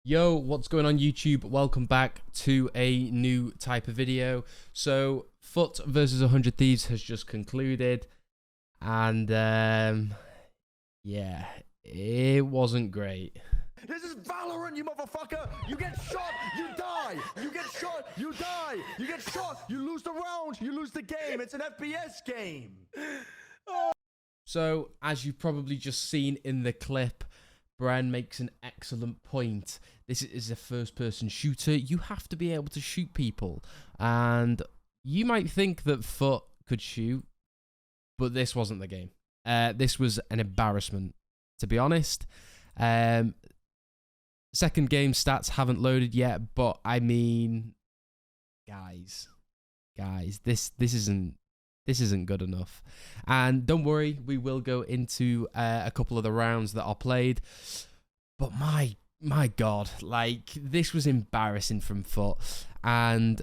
Yo, what's going on YouTube? Welcome back to a new type of video. So, FUT versus 100 Thieves has just concluded, and yeah, it wasn't great. This is VALORANT, you motherfucker! You get shot, you die! You get shot, you die! You get shot, you lose the round, you lose the game. It's an FPS game. So, as you've probably just seen in the clip, Bren makes an excellent point. This is a first-person shooter. You have to be able to shoot people. And you might think that FUT could shoot, but this wasn't the game. This was an embarrassment, to be honest. Second game stats haven't loaded yet, but I mean, guys, this isn't good enough. And don't worry, we will go into a couple of the rounds that are played. But my God, like, this was embarrassing from FUT. And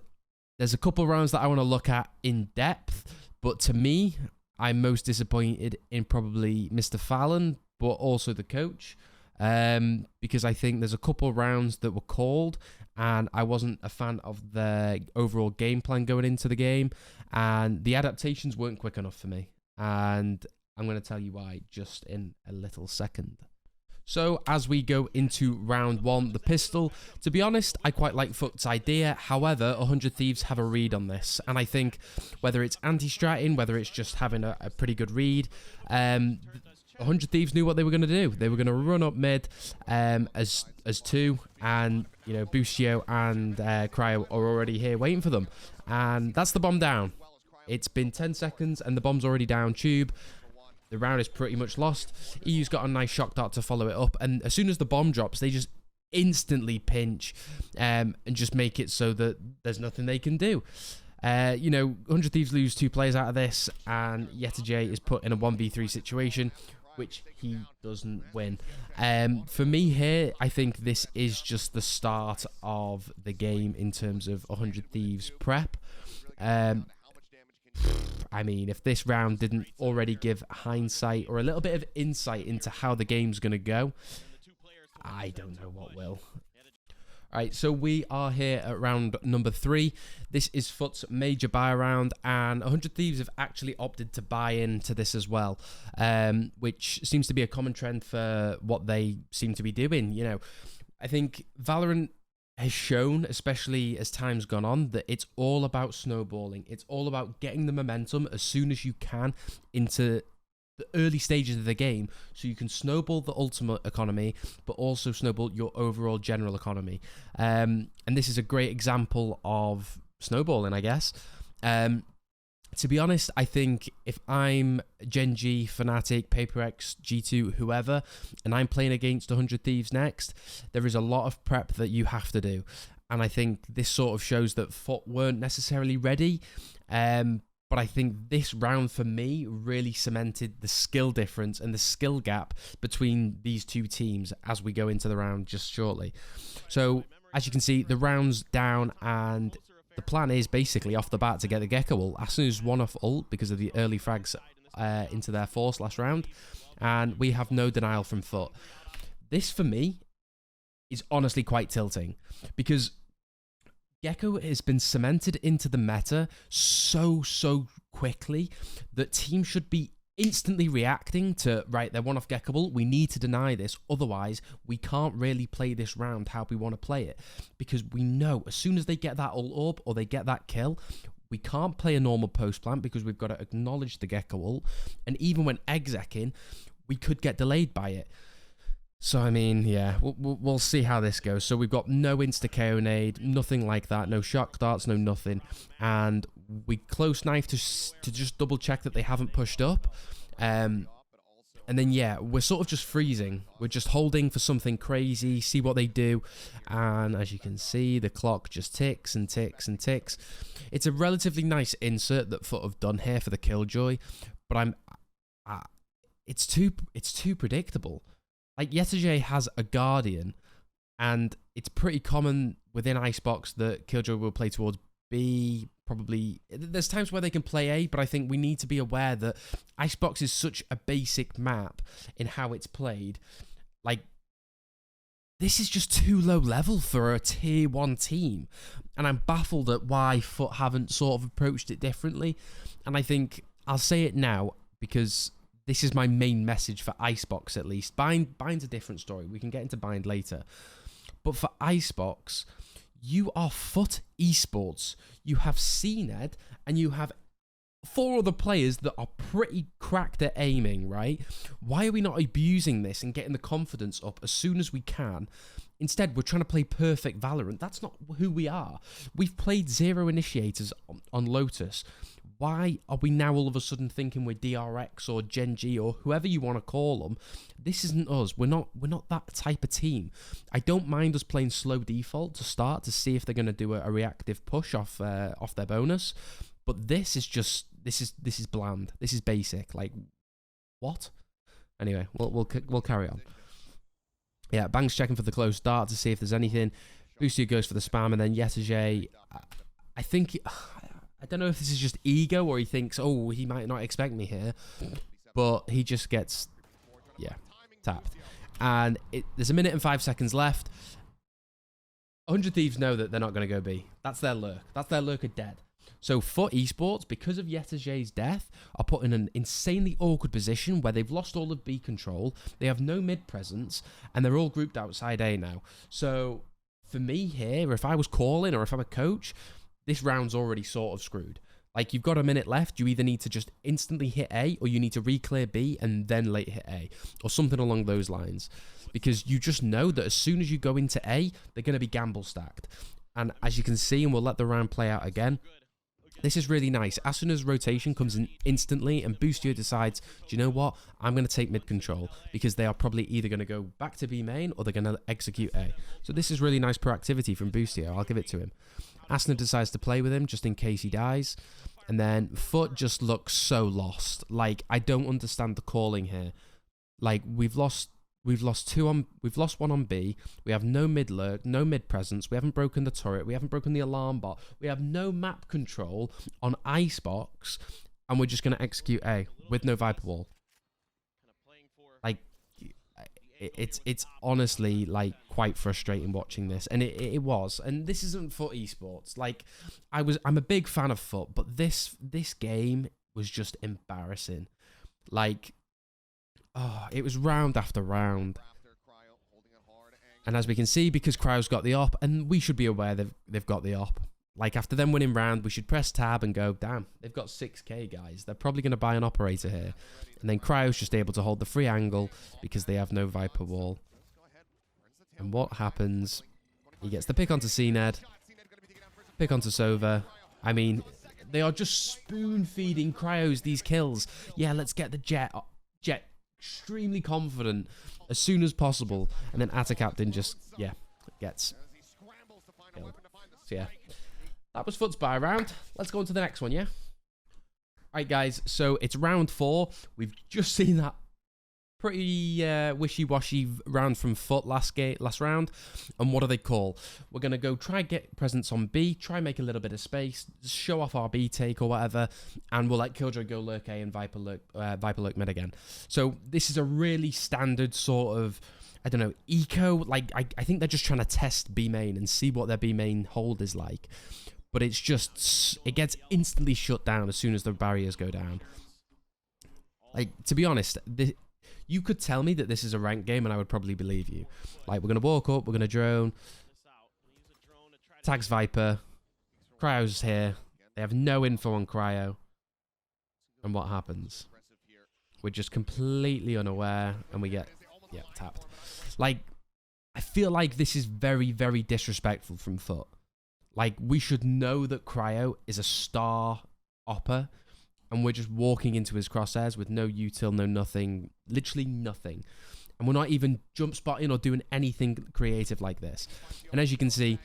there's a couple of rounds that I want to look at in depth. But to me, I'm most disappointed in probably Mr. Fallon, but also the coach. Because I think there's a couple of rounds that were called and I wasn't a fan of the overall game plan going into the game, and the adaptations weren't quick enough for me, and I'm going to tell you why just in a little second. So as we go into round one, the pistol, to be honest, I quite like FUT's idea. However, 100 Thieves have a read on this, and I think whether it's anti-stratting, whether it's just having a pretty good read, 100 Thieves knew what they were going to do. They were going to run up mid as two, and you know, Bustio and Cryo are already here waiting for them, and that's the bomb down. It's been 10 seconds and the bomb's already down tube. The round is pretty much lost. EU's got a nice shock dart to follow it up, and as soon as the bomb drops, they just instantly pinch and just make it so that there's nothing they can do. You know, 100 Thieves lose 2 players out of this, and Yetajay is put in a 1v3 situation, which he doesn't win. For me here, I think this is just the start of the game in terms of 100 Thieves prep. I mean, if this round didn't already give hindsight or a little bit of insight into how the game's going to go, I don't know what will. Alright, so we are here at round number 3. This is FUT's major buy round, and 100 Thieves have actually opted to buy into this as well, which seems to be a common trend for what they seem to be doing. You know, I think VALORANT has shown, especially as time's gone on, that it's all about snowballing. It's all about getting the momentum as soon as you can into the early stages of the game, so you can snowball the ultimate economy, but also snowball your overall general economy. And this is a great example of snowballing, I guess. To be honest, I think if I'm Gen G, Fnatic, PaperX, G2, whoever, and I'm playing against 100 Thieves next, there is a lot of prep that you have to do. And I think this sort of shows that FUT weren't necessarily ready. But I think this round for me really cemented the skill difference and the skill gap between these two teams as we go into the round just shortly. So as you can see, the round's down, and the plan is basically off the bat to get the Gecko ult. As soon as one off ult because of the early frags into their force last round, and we have no denial from FUT. This for me is honestly quite tilting, because Gecko has been cemented into the meta so quickly that teams should be instantly reacting to, right, they're one off Gecko ult, we need to deny this, otherwise we can't really play this round how we want to play it, because we know as soon as they get that ult up or they get that kill, we can't play a normal post plant because we've got to acknowledge the Gecko ult, and even when execing, we could get delayed by it. So, I mean, yeah, we'll see how this goes. So we've got no insta-KO nade, nothing like that, no shock darts, no nothing. And we close knife to just double check that they haven't pushed up. And then, yeah, we're sort of just freezing. We're just holding for something crazy, see what they do. And as you can see, the clock just ticks and ticks and ticks. It's a relatively nice insert that FUT have done here for the Killjoy. But it's too predictable. Like, Yetajay has a Guardian, and it's pretty common within Icebox that Killjoy will play towards B, probably. There's times where they can play A, but I think we need to be aware that Icebox is such a basic map in how it's played. Like, this is just too low level for a tier 1 team. And I'm baffled at why FUT haven't sort of approached it differently. And I think I'll say it now because this is my main message for Icebox, at least. Bind's a different story. We can get into Bind later. But for Icebox, you are FUT Esports. You have CNED and you have 4 other players that are pretty cracked at aiming, right? Why are we not abusing this and getting the confidence up as soon as we can? Instead, we're trying to play perfect Valorant. That's not who we are. We've played 0 initiators on Lotus. Why are we now all of a sudden thinking we're DRX or Gen G or whoever you want to call them? This isn't us. We're not that type of team. I don't mind us playing slow default to start to see if they're going to do a reactive push off their bonus. But this is just this is bland. This is basic. Like what? Anyway, we'll carry on. Yeah, Bang's checking for the close dart to see if there's anything. Boostia goes for the spam, and then Yetajay, I think, I don't know if this is just ego or he thinks, oh, he might not expect me here, but he just gets, yeah, tapped. And there's 1 minute and 5 seconds left. 100 Thieves know that they're not going to go B. That's their lurk. That's their lurker dead. So FUT Esports, because of Yetajay's death, are put in an insanely awkward position where they've lost all of B control, they have no mid presence, and they're all grouped outside A now. So for me here, if I was calling or if I'm a coach, this round's already sort of screwed. Like, you've got 1 minute left, you either need to just instantly hit A, or you need to re-clear B and then late hit A, or something along those lines. Because you just know that as soon as you go into A, they're going to be gamble stacked. And as you can see, and we'll let the round play out again, this is really nice. As soon as rotation comes in instantly and Boostio decides, do you know what? I'm going to take mid control because they are probably either going to go back to B main or they're going to execute A. So this is really nice proactivity from Boostio. I'll give it to him. Asna decides to play with him just in case he dies. And then FUT just looks so lost. Like, I don't understand the calling here. Like, we've lost one on B. We have no mid lurk, no mid presence. We haven't broken the turret. We haven't broken the alarm bot. We have no map control on Icebox, and we're just going to execute A with no Viper wall. Like, it's honestly like quite frustrating watching this, and it was. And this isn't FUT Esports. Like, I'm a big fan of FUT, but this game was just embarrassing. Like, oh, it was round after round. And as we can see, because Cryo's got the op, and we should be aware they've got the op. Like, after them winning round, we should press tab and go, damn, they've got 6k, guys. They're probably going to buy an operator here. And then Cryo's just able to hold the free angle because they have no Viper wall. And what happens? He gets the pick onto CNED. Pick onto Sova. I mean, they are just spoon-feeding Cryos these kills. Yeah, let's get the Jet. Jet extremely confident as soon as possible, and then Atta Captain just, yeah, gets killed. So yeah, that was FUT's buy round. Let's go on to the next one, yeah? Alright guys, so it's round 4. We've just seen that pretty wishy-washy round from FUT last round. And what do they call? We're going to go try get presence on B, try make a little bit of space, show off our B take or whatever, and we'll let Killjoy go lurk A and Viper lurk mid again. So this is a really standard sort of, I don't know, eco. Like, I think they're just trying to test B main and see what their B main hold is like. But it's just, it gets instantly shut down as soon as the barriers go down. Like, to be honest, you could tell me that this is a ranked game and I would probably believe you. Like, we're going to walk up, we're going to drone. Tags Viper. Cryo's here. They have no info on Cryo. And what happens? We're just completely unaware and we get, yeah, tapped. Like, I feel like this is very, very disrespectful from FUT. Like, we should know that Cryo is a star opper, and we're just walking into his crosshairs with no util, no nothing, literally nothing. And we're not even jump spotting or doing anything creative like this. And as you can see,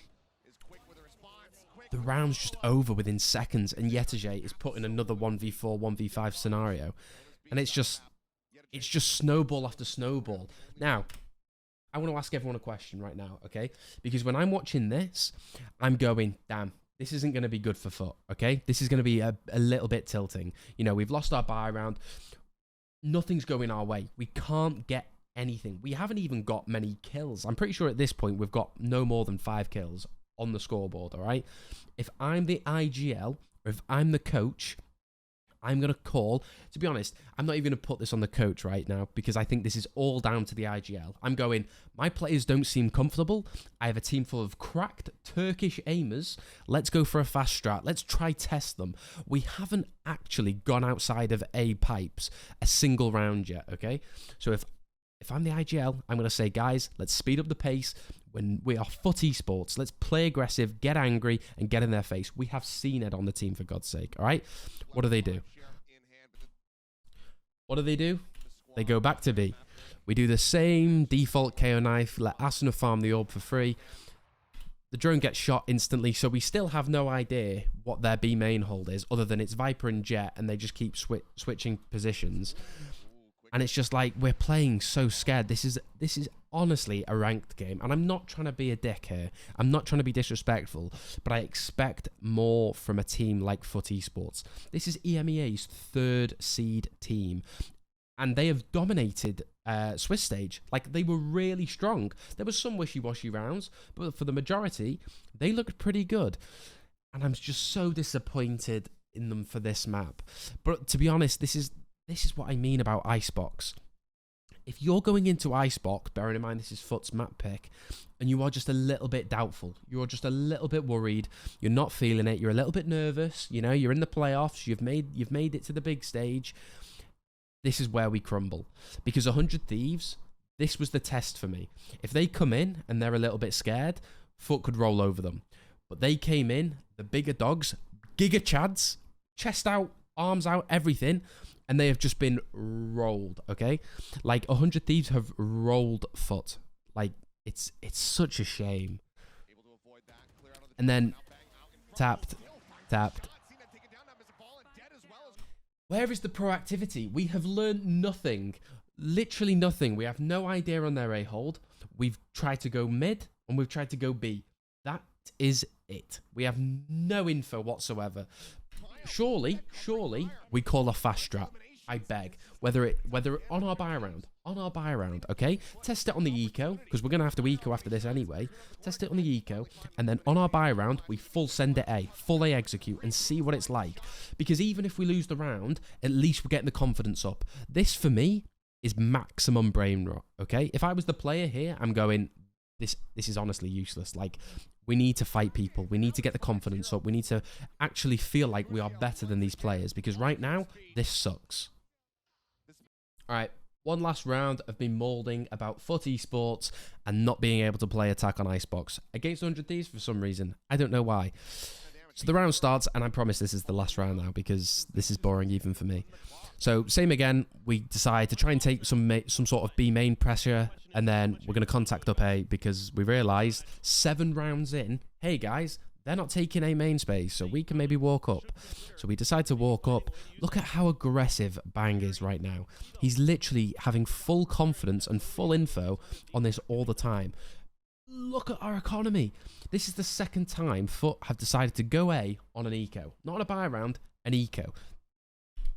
the round's just over within seconds, and Yetajay is put in another 1v4, 1v5 scenario. And it's just snowball after snowball. Now, I want to ask everyone a question right now, okay? Because when I'm watching this, I'm going, damn, this isn't going to be good for FUT, okay? This is going to be a little bit tilting. You know, we've lost our buy round. Nothing's going our way. We can't get anything. We haven't even got many kills. I'm pretty sure at this point we've got no more than 5 kills on the scoreboard, all right? If I'm the IGL, or if I'm the coach, I'm going to call, to be honest, I'm not even going to put this on the coach right now because I think this is all down to the IGL. I'm going, my players don't seem comfortable. I have a team full of cracked Turkish aimers. Let's go for a fast strat. Let's try test them. We haven't actually gone outside of A pipes a single round yet, okay? So if I'm the IGL, I'm going to say, guys, let's speed up the pace. When we are FUT esports, let's play aggressive, get angry, and get in their face. We have seen it on the team, for God's sake, all right? What do they do? What do they do? They go back to B. We do the same default KO knife, let Asuna farm the orb for free. The drone gets shot instantly, so we still have no idea what their B main hold is, other than it's Viper and Jet, and they just keep switching positions. And it's just like, we're playing so scared. This is honestly a ranked game. And I'm not trying to be a dick here. I'm not trying to be disrespectful. But I expect more from a team like FUT Esports. This is EMEA's 3rd seed team. And they have dominated Swiss stage. Like, they were really strong. There was some wishy-washy rounds. But for the majority, they looked pretty good. And I'm just so disappointed in them for this map. But to be honest, this is what I mean about Icebox. If you're going into Icebox, bearing in mind this is FUT's map pick, and you are just a little bit doubtful, you're just a little bit worried, you're not feeling it, you're a little bit nervous, you know, you're in the playoffs, you've made it to the big stage, this is where we crumble. Because 100 Thieves, this was the test for me. If they come in and they're a little bit scared, FUT could roll over them. But they came in, the bigger dogs, Giga Chads, chest out, arms out, everything, and they have just been rolled, okay? Like, 100 Thieves have rolled FUT. Like, it's such a shame. And then, tapped. Where is the proactivity? We have learned nothing. Literally nothing. We have no idea on their A-hold. We've tried to go mid, and we've tried to go B. That is it. We have no info whatsoever. Surely, we call a fast strat. I beg. Whether on our buy round, okay? Test it on the eco, because we're going to have to eco after this anyway. Test it on the eco, and then on our buy round, we full send it A, full A execute, and see what it's like. Because even if we lose the round, at least we're getting the confidence up. This, for me, is maximum brain rot, okay? If I was the player here, I'm going, this is honestly useless. Like, we need to fight people. We need to get the confidence up. We need to actually feel like we are better than these players, because right now, this sucks. All right, one last round of me moulding about FUT Esports and not being able to play attack on Icebox against 100 Thieves for some reason. I don't know why. So the round starts, and I promise this is the last round now because this is boring even for me. So same again, we decide to try and take some sort of B main pressure, and then we're going to contact up A because we realised 7 rounds in, hey guys, they're not taking A main space, so we can maybe walk up. So we decide to walk up. Look at how aggressive Bang is right now. He's literally having full confidence and full info on this all the time. Look at our economy. This is the 2nd time FUT have decided to go A on an eco. Not on a buy round, an eco.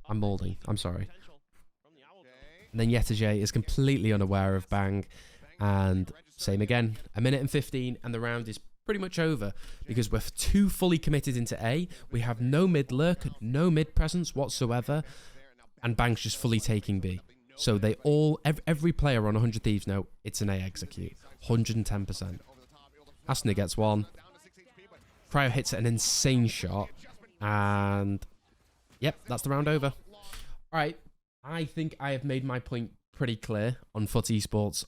I'm moulding. I'm sorry. And then Yetajay is completely unaware of Bang. And same again. 1 minute and 15, and the round is pretty much over because we're too fully committed into A. We have no mid lurk, no mid presence whatsoever, and Bang's just fully taking B. So they all, every player on 100 Thieves know it's an A execute, 110%. Asuna gets one. Cryo hits an insane shot, and yep, that's the round over. All right, I think I have made my point pretty clear on FUT Esports.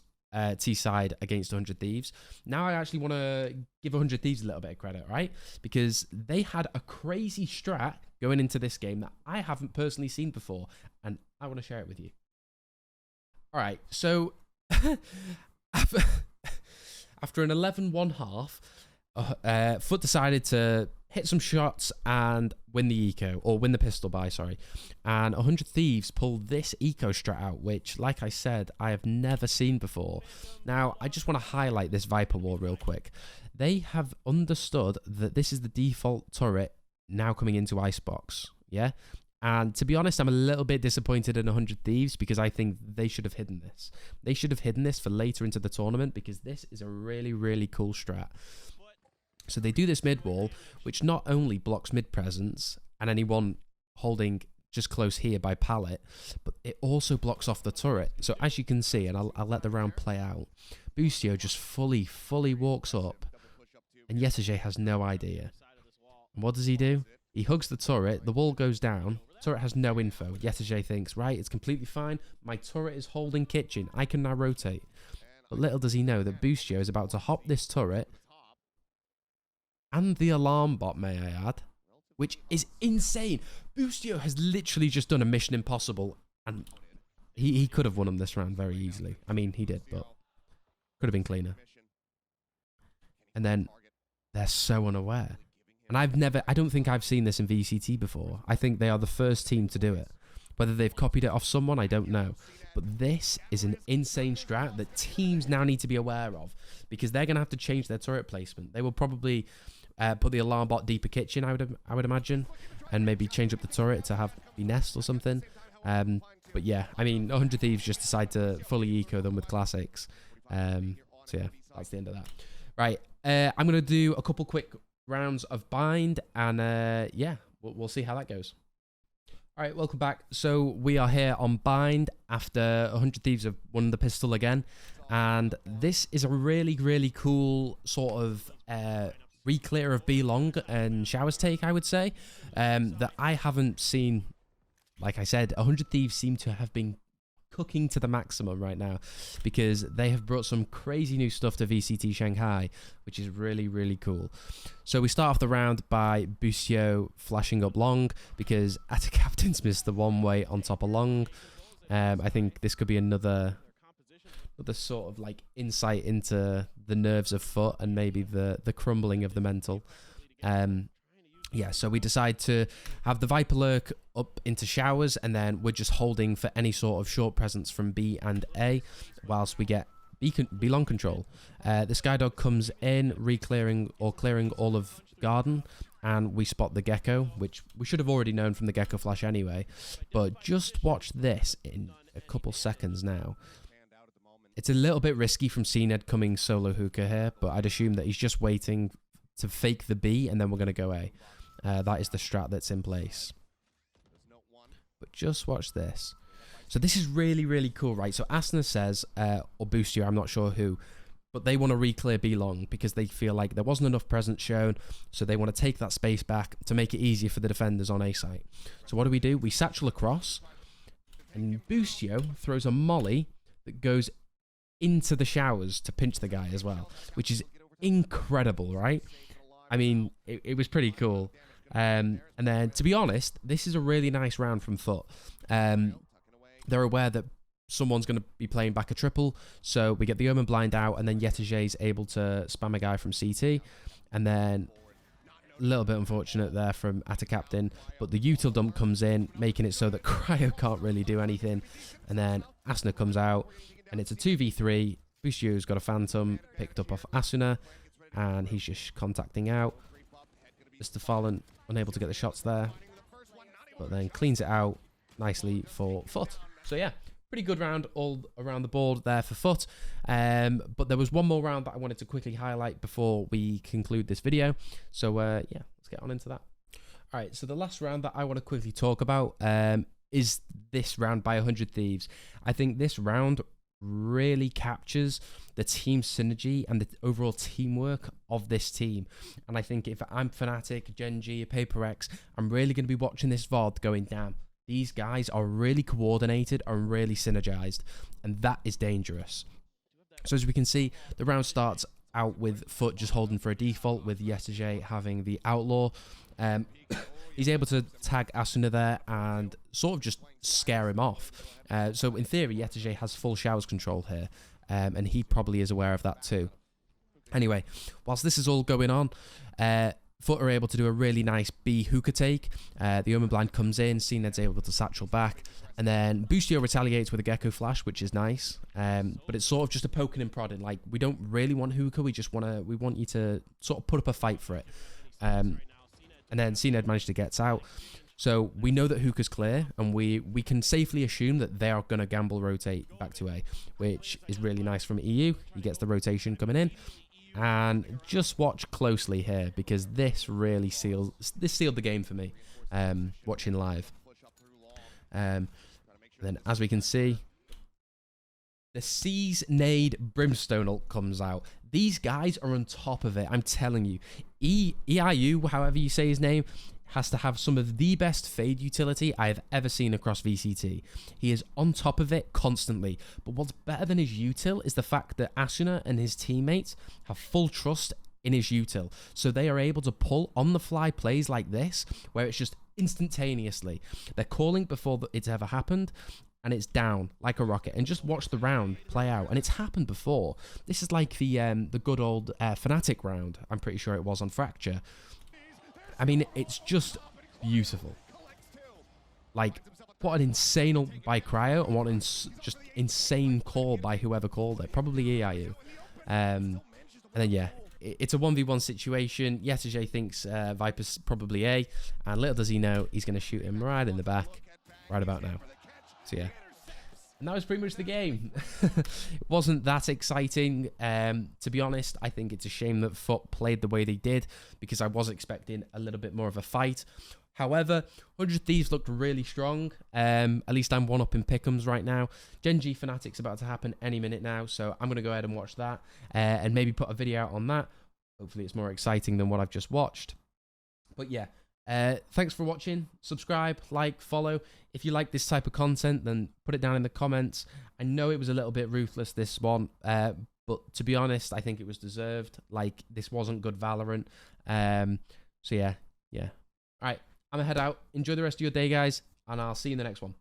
T-side against 100 Thieves. Now I actually want to give 100 Thieves a little bit of credit, right? Because they had a crazy strat going into this game that I haven't personally seen before, and I want to share it with you. All right, so after an 11-1 half, FUT decided to hit some shots and win the eco, or win the pistol buy, sorry. And 100 Thieves pulled this eco strat out, which, like I said, I have never seen before. Now, I just want to highlight this Viper wall real quick. They have understood that this is the default turret now coming into Icebox, yeah? And to be honest, I'm a little bit disappointed in 100 Thieves because I think they should have hidden this. They should have hidden this for later into the tournament because this is a really, really cool strat. So they do this mid wall, which not only blocks mid presence and anyone holding just close here by pallet, but it also blocks off the turret. So as you can see, and I'll let the round play out, Boostio just fully walks up, and Yetajay has no idea. And what does he do? He hugs the turret, the wall goes down, turret has no info. Yetajay thinks, right, it's completely fine. My turret is holding kitchen. I can now rotate. But little does he know that Boostio is about to hop this turret and the alarm bot, may I add, which is insane. Boostio has literally just done a mission impossible, and he could have won him this round very easily. I mean, he did, but could have been cleaner. And then they're so unaware. And I don't think I've seen this in VCT before. I think they are the first team to do it. Whether they've copied it off someone, I don't know. But this is an insane strat that teams now need to be aware of, because they're going to have to change their turret placement. They will probably put the alarm bot deeper kitchen, I would imagine, and maybe change up the turret to have be nest or something. But yeah, I mean, 100 Thieves just decide to fully eco them with classics. So yeah, that's the end of that. Right, I'm going to do a couple quick rounds of bind, and yeah, we'll see how that goes. All right, welcome back. So we are here on bind after 100 Thieves have won the pistol again, and this is a really, really cool sort of re-clear of B long and showers take, I would say, that I haven't seen. Like I said, 100 Thieves seem to have been cooking to the maximum right now, because they have brought some crazy new stuff to VCT Shanghai, which is really, really cool. So we start off the round by Boostio flashing up long, because Atta Captain's missed the one way on top of long. I think this could be another sort of like insight into the nerves of FUT and maybe the crumbling of the mental. Yeah, so we decide to have the Viper Lurk up into showers, and then we're just holding for any sort of short presence from B and A whilst we get B long control. The Skydog comes in, clearing all of garden, and we spot the Gecko, which we should have already known from the Gecko flash anyway. But just watch this in a couple seconds now. It's a little bit risky from CNED coming solo hookah here, but I'd assume that he's just waiting to fake the B, and then we're going to go A. That is the strat that's in place. But just watch this. So this is really, really cool, right? So Asna says, or Boostio, I'm not sure who, but they want to re-clear B long because they feel like there wasn't enough presence shown, so they want to take that space back to make it easier for the defenders on A site. So what do? We satchel across, and Boostio throws a molly that goes into the showers to pinch the guy as well, which is incredible, right? I mean, it was pretty cool. And then, to be honest, this is a really nice round from FUT. They're aware that someone's going to be playing back a triple, so we get the Omen blind out, and then Yetajay's able to spam a guy from CT, and then a little bit unfortunate there from Atta Captain, but the util dump comes in, making it so that Cryo can't really do anything, and then Asuna comes out, and it's a 2v3. Boostio's got a Phantom picked up off Asuna, and he's just contacting out. Mr. Fallen unable to get the shots there, but then cleans it out nicely for FUT. So yeah, pretty good round all around the board there for FUT. But there was one more round that I wanted to quickly highlight before we conclude this video. So yeah, let's get on into that. All right, so the last round that I want to quickly talk about is this round by 100 Thieves. I think this round really captures the team synergy and the overall teamwork of this team. And I think if I'm Fnatic, Genji, Paper X, I'm really going to be watching this VOD going, damn, these guys are really coordinated and really synergized, and that is dangerous. So as we can see, the round starts out with FUT just holding for a default, with Yetajay having the Outlaw. He's able to tag Asuna there and sort of just scare him off. So in theory, Yetajay has full showers control here, and he probably is aware of that too. Anyway, whilst this is all going on, FUT are able to do a really nice B hookah take. The Omen blind comes in, CNED's able to satchel back, and then Boostio retaliates with a Gecko flash, which is nice. But it's sort of just a poking and prodding. Like, we don't really want hookah, we want you to sort of put up a fight for it. And then CNED managed to get out. So we know that Hookah's clear, and we can safely assume that they are going to gamble rotate back to A, which is really nice from EU. He gets the rotation coming in. And just watch closely here, because this really sealed the game for me, watching live. Then as we can see, the Seas Nade Brimstone ult comes out. These guys are on top of it, I'm telling you. EIU, however you say his name, has to have some of the best fade utility I have ever seen across VCT. He is on top of it constantly. But what's better than his util is the fact that Asuna and his teammates have full trust in his util. So they are able to pull on the fly plays like this, where it's just instantaneously. They're calling before it's ever happened, and it's down like a rocket. And just watch the round play out. And it's happened before. This is like the good old Fnatic round. I'm pretty sure it was on Fracture. I mean, it's just beautiful. Like, what an insane ult by Cryo, and what an just insane call by whoever called it. Probably EIU. And then, yeah, it's a 1v1 situation. Yetajay thinks Viper's probably A, and little does he know, he's going to shoot him right in the back, right about now. So, yeah. And that was pretty much the game. It wasn't that exciting. To be honest, I think it's a shame that FUT played the way they did, because I was expecting a little bit more of a fight. However, 100 Thieves looked really strong. At least I'm one up in pick'ems right now. Gen G Fnatic's about to happen any minute now, so I'm going to go ahead and watch that and maybe put a video out on that. Hopefully it's more exciting than what I've just watched. But yeah. Thanks for watching. Subscribe, like, follow. If you like this type of content, then put it down in the comments. I know it was a little bit ruthless, this one, but to be honest, I think it was deserved. Like, this wasn't good Valorant. So yeah. All right, I'm gonna head out. Enjoy the rest of your day, guys, and I'll see you in the next one.